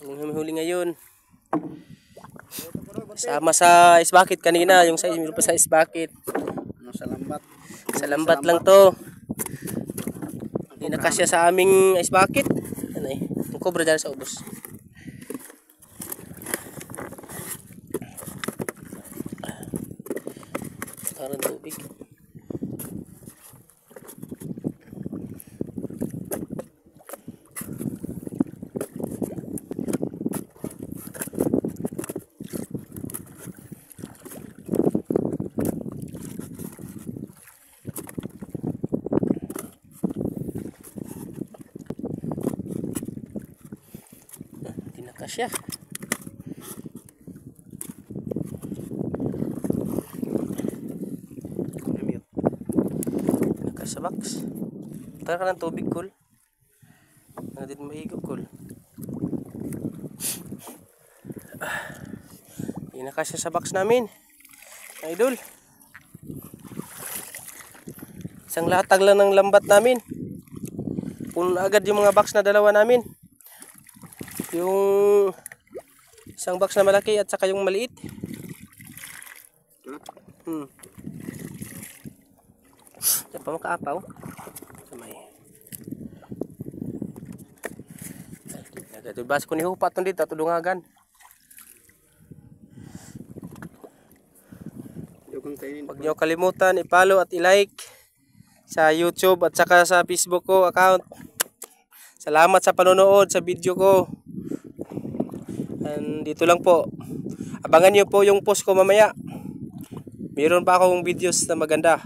Yung humihuli ngayon. Sama sa ice bucket kanina, yung sa meron pa sa ice bucket. Ano sa lambat? Sa lambat lang to. Hindi na kasya sa aming ice bucket. Ano eh, ang cobra dyan sa ubos. Parang tubig. Kasya. Nakasya box. Tara ka ng tubig, Kul. Hindi din mahigo, Kul. Hindi nakasya sa box namin. Idol. Isang latag lang ng lambat namin. Puno agad yung mga box na dalawa namin. Yung isang box na malaki at saka yung maliit. Diyan pa makaapaw. Samay. Ito bas ko ni hupat tong dito tudungagan. Huwag niyo kalimutan i-follow at i-like sa YouTube at saka sa Facebook ko account. Salamat sa panonood sa video ko. And dito lang po. Abangan niyo po yung post ko mamaya. Mayroon pa akong videos na maganda.